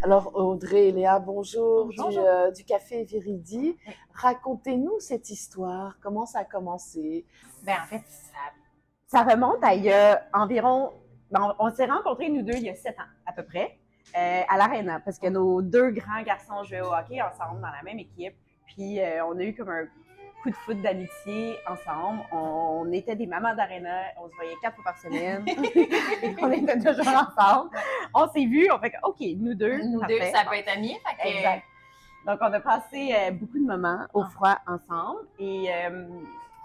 Alors Audrey et Léa, bonjour, Bonjour. du Café Viridi. Oui. Racontez-nous cette histoire, comment ça a commencé? En fait, ça remonte à il y a environ... on s'est rencontrés, nous deux, il y a 7 ans, à peu près, à l'Arena, parce que nos deux grands garçons jouaient au hockey ensemble dans la même équipe. Puis, on a eu comme un coup de foot d'amitié ensemble. On était des mamans d'Arena, on se voyait 4 fois par semaine. Et on était toujours ensemble. On s'est vus, on fait que, OK, nous deux, ça peut être amis. Exact. Donc, on a passé beaucoup de moments au froid ensemble. Et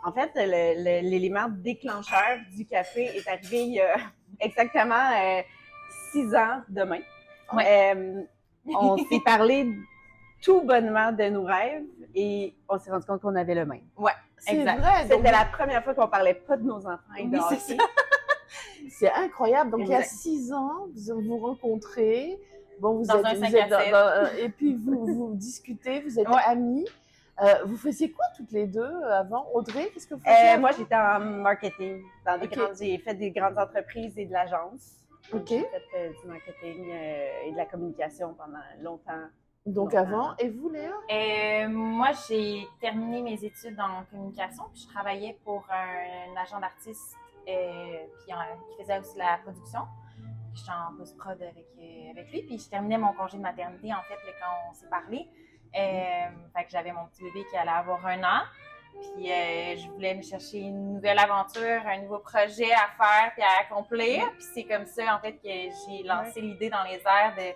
en fait, l'élément déclencheur du café est arrivé il y a exactement 6 ans demain. Ouais. On s'est parlé tout bonnement de nos rêves et on s'est rendu compte qu'on avait le même. Ouais, C'est exact. vrai. C'était la première fois qu'on parlait pas de nos enfants et de hockey. C'est ça. C'est incroyable. Donc, il y a Exact. 6 ans, vous vous rencontrez. Bon, vous Dans êtes, un vous 5 êtes à 7. et puis vous discutez, vous êtes Ouais. amis. Vous faisiez quoi toutes les deux avant? Audrey, qu'est-ce que vous faisiez Moi, avant? j'étais en marketing. Ok. J'ai fait des grandes entreprises et de l'agence. Ok. J'ai fait du marketing et de la communication pendant longtemps. Donc longtemps. avant, et vous Léa? Moi, j'ai terminé mes études en communication, puis je travaillais pour un agent d'artiste qui faisait aussi la production. J'étais en post-prod avec lui, puis je terminais mon congé de maternité, en fait, là, quand on s'est parlé. Fait que j'avais mon petit bébé qui allait avoir 1 an. Puis je voulais me chercher une nouvelle aventure, un nouveau projet à faire puis à accomplir. Puis c'est comme ça, en fait, que j'ai lancé l'idée dans les airs de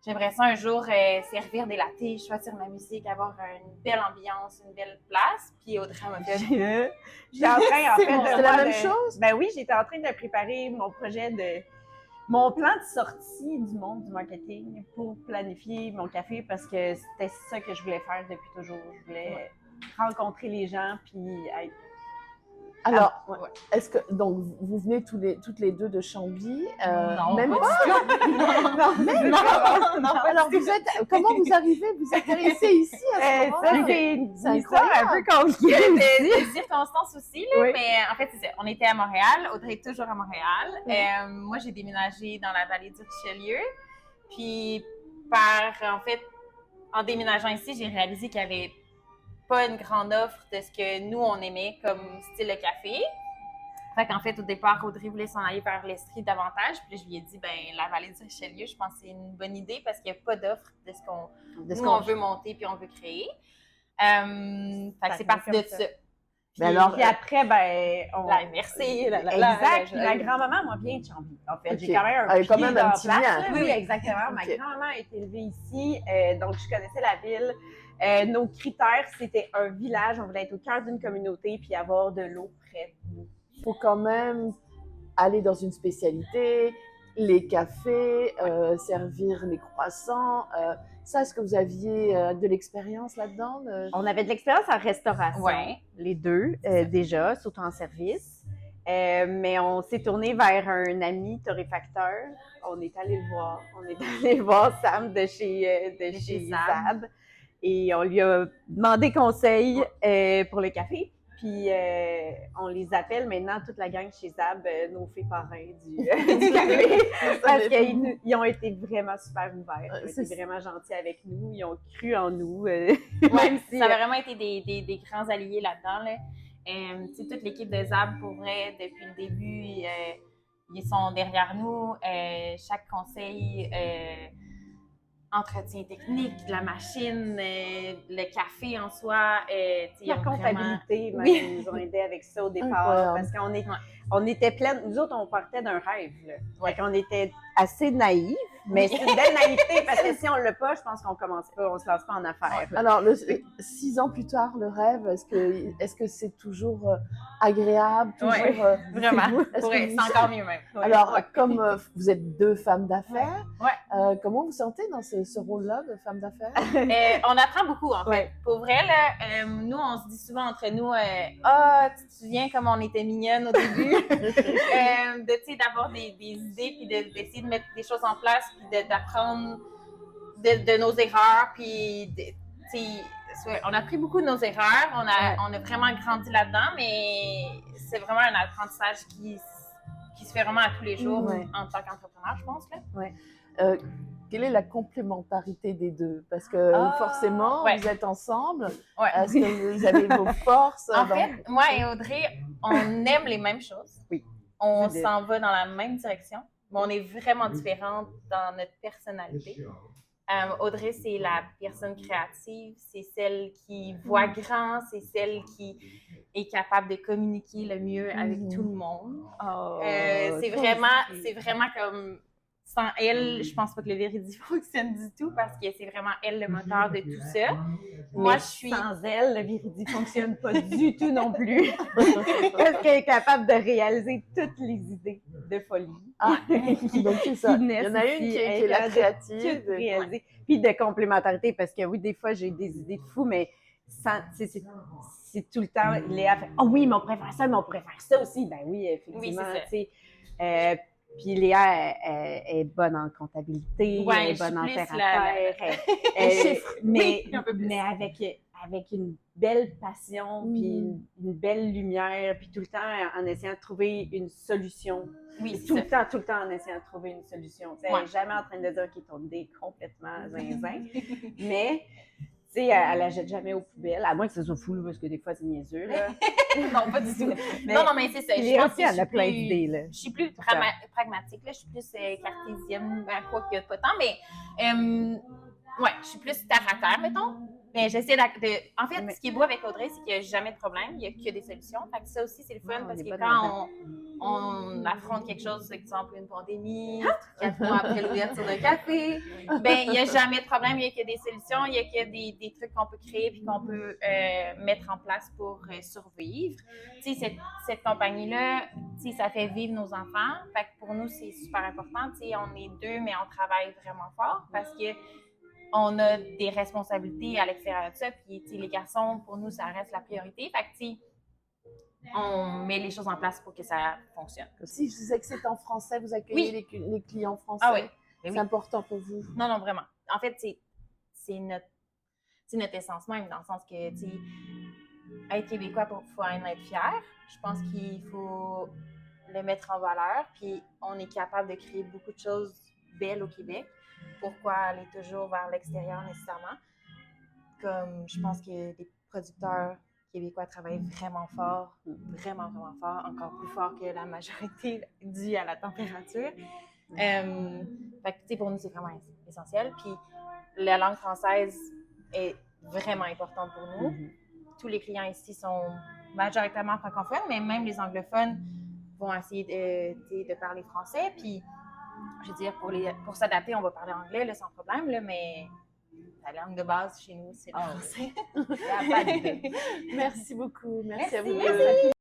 j'aimerais ça un jour servir des lattés, choisir ma musique, avoir une belle ambiance, une belle place. Puis Audrey m'a fait... J'étais en train, en fait, de C'est la voir même chose? Ben oui, j'étais en train de préparer mon plan de sortie du monde du marketing pour planifier mon café parce que c'était ça que je voulais faire depuis toujours. Je voulais rencontrer les gens puis être... Alors, ouais. est-ce que donc vous venez toutes les deux de Chambly? Non, Même pas pas. non, Alors comment vous arrivez? Vous atterrissez ici à ce moment-là? Ça, c'est une C'est histoire un incroyable. peu compliquée. des circonstances aussi, là, Oui. mais en fait, c'est ça. On était à Montréal, Audrey est toujours à Montréal. Moi, j'ai déménagé dans la vallée du Richelieu. Puis, en déménageant ici, j'ai réalisé qu'il n'y avait pas une grande offre de ce que nous, on aimait comme style de café. Fait qu'en fait, au départ, Audrey voulait s'en aller vers l'Estrie davantage. Puis je lui ai dit, la vallée du Richelieu, je pense que c'est une bonne idée parce qu'il n'y a pas d'offre de ce qu'on veut monter puis on veut créer. Fait que c'est parti de ça. Puis après, Merci. Exact. Puis ma grand-maman, moi, vient de Chambly. En fait, j'ai Ok. quand même Ah, un quand pied même dans un la petit place. lien. là. Oui, Oui, exactement. Ma Ok. grand-maman est élevée ici, donc je connaissais la ville. Nos critères, c'était un village. On voulait être au cœur d'une communauté puis avoir de l'eau près de nous. Il faut quand même aller dans une spécialité, les cafés, servir les croissants. Ça, est-ce que vous aviez de l'expérience là-dedans? On avait de l'expérience en restauration, Ouais. les deux, déjà, surtout en service. Mais on s'est tourné vers un ami torréfacteur. On est allé le voir. On est allé voir Sam de chez Zab. Et on lui a demandé conseil pour le café. Puis on les appelle maintenant, toute la gang chez Zab, nos fées parrains du café. Parce qu'ils ont été vraiment super ouverts. Ils ont été vraiment gentils avec nous. Ils ont cru en nous. Même si, ça a vraiment été des grands alliés là-dedans. Là. Toute l'équipe de Zab, pour vrai, depuis le début, ils sont derrière nous. Chaque conseil, entretien technique de la machine, le café en soi. La comptabilité, même, Oui. ils nous ont aidés avec ça au départ. Incroyable. Parce qu'on était pleines. Nous autres, on partait d'un rêve. Là. Fait qu'on était assez naïfs, mais c'est une belle naïveté parce que si on l'a pas, je pense qu'on commence pas, on se lance pas en affaires. Alors, 6 ans plus tard, le rêve, est-ce que c'est toujours agréable, toujours Vraiment. est-ce que C'est vous- encore mieux même. Alors, comme vous êtes deux femmes d'affaires, Ouais. comment vous sentez dans ce rôle-là de femme d'affaires? On apprend beaucoup, en fait. Ouais. Pour vrai, là, nous, on se dit souvent entre nous, tu te souviens comme on était mignonnes au début? D'avoir des idées, puis d'essayer de mettre des choses en place, puis d'apprendre de nos erreurs, puis on a appris beaucoup de nos erreurs, on a vraiment grandi là-dedans, mais c'est vraiment un apprentissage qui se fait vraiment à tous les jours en tant qu'entrepreneur, je pense. Là. quelle est la complémentarité des deux? Parce que forcément, ouais. vous êtes ensemble. Ouais. Est-ce que vous avez vos forces? En fait, moi et Audrey, on aime les mêmes choses. Oui. On s'en va dans la même direction, mais on est vraiment différentes dans notre personnalité. Audrey, c'est la personne créative, c'est celle qui voit grand, c'est celle qui est capable de communiquer le mieux avec tout le monde. C'est vraiment comme, sans elle, je pense pas que le Véridi fonctionne du tout parce que c'est vraiment elle le moteur de tout ça. Moi, sans elle, le Véridi fonctionne pas du tout non plus. Parce qu'elle est capable de réaliser toutes les idées de folie. Donc c'est ça. Il y en a une qui est la créative. Réaliser. Puis de complémentarité, parce que oui, des fois, j'ai des idées de fou, mais c'est tout le temps, Léa fait « Oh oui, mais on pourrait faire ça, mais on pourrait faire ça aussi. » Ben oui, effectivement, tu sais. Puis Léa, elle est bonne en comptabilité, elle est bonne en terre à terre. Mais avec une belle passion, puis une belle lumière, puis tout le temps en essayant de trouver une solution. Oui, tout le temps en essayant de trouver une solution. Elle n'est jamais en train de dire qu'il est tombé complètement zinzin. Mais, tu sais, elle la jette jamais aux poubelles, à moins que ça soit fou, parce que des fois, c'est niaiseux, là. Non, pas du tout. Non, mais c'est ça. Je pense qu'elle a plein d'idées, là. Je suis plus pragmatique, là. Je suis plus cartésienne, quoi que pas tant, mais ouais, je suis plus terre à terre, mettons. Mais j'essaie de. En fait, ce qui est beau avec Audrey, c'est qu'il n'y a jamais de problème, il n'y a que des solutions. Fait que ça aussi, c'est le fun parce que quand on affronte quelque chose, par exemple une pandémie, 4 mois après l'ouverture d'un café, ben il n'y a jamais de problème, il n'y a que des solutions, il n'y a que des trucs qu'on peut créer puis qu'on peut mettre en place pour survivre. Tu sais, cette compagnie-là, tu sais, ça fait vivre nos enfants. Fait que pour nous, c'est super important. Tu sais, on est deux, mais on travaille vraiment fort parce que on a des responsabilités à l'extérieur de ça, puis les garçons, pour nous, ça reste la priorité. Fait que, on met les choses en place pour que ça fonctionne. Si je disais que c'est en français, vous accueillez les clients français, c'est important pour vous? Non, vraiment. En fait, c'est notre essence même, dans le sens que, être québécois, il faut en être fier. Je pense qu'il faut le mettre en valeur, puis on est capable de créer beaucoup de choses belles au Québec. Pourquoi aller toujours vers l'extérieur nécessairement? Comme je pense que les producteurs québécois travaillent vraiment fort, encore plus fort que la majorité due à la température. Fait que, pour nous, c'est vraiment essentiel. Puis la langue française est vraiment importante pour nous. Tous les clients ici sont majoritairement francophones, mais même les anglophones vont essayer de parler français. Puis je veux dire, pour s'adapter, on va parler anglais là, sans problème, là, mais la langue de base chez nous, c'est le français. Merci beaucoup. Merci à vous. Merci.